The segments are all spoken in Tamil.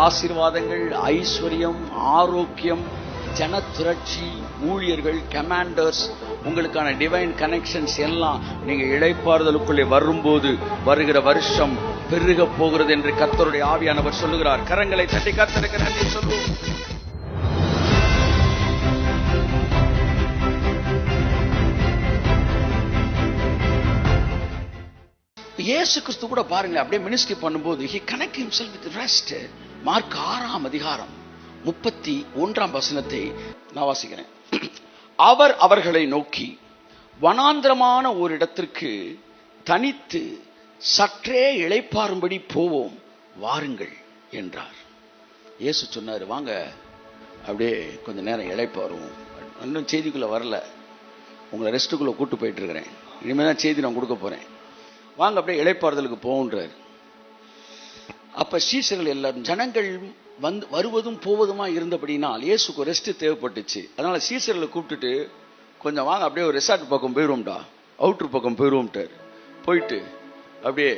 ஆசீர்வாதங்கள், ஐஸ்வர்யம், ஆரோக்கியம், ஜனத்திரட்சி, ஊழியர்கள், கமாண்டர்ஸ், உங்களுக்கான டிவைன் கனெக்ஷன்ஸ் எல்லாம் நீங்க இளைப்பாறுதலுக்குள்ளே வரும்போது வருகிற வருஷம் பெருக போகிறது என்று கர்த்தருடைய ஆவியானவர் சொல்லுகிறார். கரங்களை தட்டி கர்த்தருக்கு நன்றி சொல்லுவோம். இயேசு கிறிஸ்து கூட பாருங்க, அப்படியே மினிஸ்ட்ரி பண்ணும்போது he connect himself with rest. Mark 6ஆம் அதிகாரம் 31ஆம் வசனத்தை நான் வாசிக்கிறேன். அவர் அவர்களை நோக்கி, வனாந்திரமான ஒரு இடத்திற்கு தனித்து சற்றே இளைப்பாறும்படி போவோம், வாருங்கள் என்றார். இயேசு சொன்னார், வாங்க அப்படியே கொஞ்ச நேரம் இளைப்பாறுவோம். இன்னும் செய்திக்குள்ள வரல, உங்களை ரெஸ்ட்டுக்குள்ள கூட்டு போயிட்டு இருக்கிறேன். இனிமேல் தான் செய்தி நான் கொடுக்க போறேன். வாங்க அப்படியே இளைப்பாறுதலுக்கு போகின்றார். அப்ப சீசர்கள் எல்லாரும், ஜனங்கள் வருவதும் போவதுமா இருந்தபடினால் இயேசுக்கு ரெஸ்ட் தேவைப்பட்டுச்சு. அதனால சீசர்களை கூப்பிட்டுட்டு, கொஞ்சம் வாங்க அப்படியே ஒரு ரெசார்ட் பக்கம் போயிடுவோம்டா, அவுட்ரு பக்கம் போயிடுவோம்ட்டார். போயிட்டு அப்படியே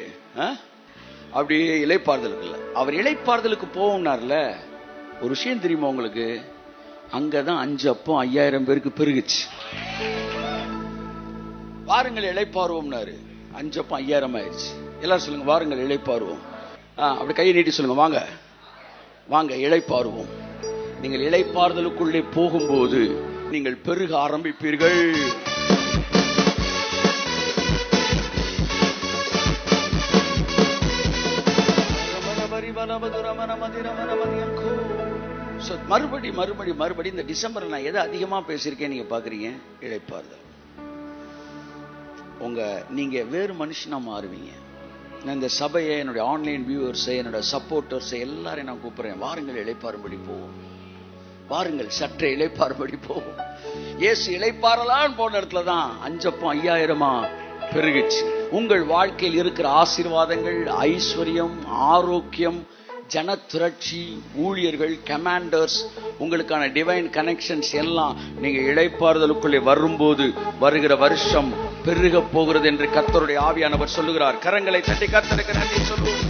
அப்படியே இளைப்பாறுதலுக்கு இல்லை, அவர் இளைப்பாறுதலுக்கு போவோம்னார்ல. ஒரு விஷயம் தெரியுமா உங்களுக்கு? அங்கதான் 5 அப்பம் 5000 பேருக்கு பெருகுச்சு. வாருங்கள் இளைப்பாறுவோம்னாரு. 5 அப்பம் 5000 ஆயிடுச்சு. எல்லாரும் சொல்லுங்க, வாருங்கள் இளைப்பாறுவோம். அப்படி கையை நீட்டி சொல்லுங்க, வாங்க வாங்க இளைப்பாறுவோம். நீங்கள் இளைப்பாறுதலுக்குள்ளே போகும்போது நீங்கள் பெருக ஆரம்பிப்பீர்கள். மறுபடி இந்த டிசம்பர் நான் எதை அதிகமா பேசியிருக்கேன் நீங்க பாக்குறீங்க? இளைப்பாறுதல். நீங்க வேறு மனுஷனா மாறுவீங்க. இந்த சபையை, என்னுடைய ஆன்லைன் வியூவர்ஸை, என்னோட சப்போர்ட்டர்ஸை எல்லாரையும் நான் கூப்பிடுறேன். வாருங்கள் இளைப்பாறும்படி போவோம், வாருங்கள் சற்றே இளைப்பாறும்படி போவோம். இயேசு இளைப்பாறலான்னு போன இடத்துல தான் 5 அப்பம் 5000 பெருகிச்சு. உங்கள் வாழ்க்கையில் இருக்கிற ஆசீர்வாதங்கள், ஐஸ்வர்யம், ஆரோக்கியம், ஜனத்திரட்சி, ஊழியர்கள், கமாண்டர்ஸ், உங்களுக்கான டிவைன் கனெக்ஷன்ஸ் எல்லாம் நீங்க இளைப்பாறுதலுக்குள்ளே வரும்போது வருகிற வருஷம் பெருக போகிறது என்று கர்த்தருடைய ஆவியானவர் சொல்லுகிறார். கரங்களை தட்டி கர்த்தருக்கு நன்றி சொல்லுவோம்.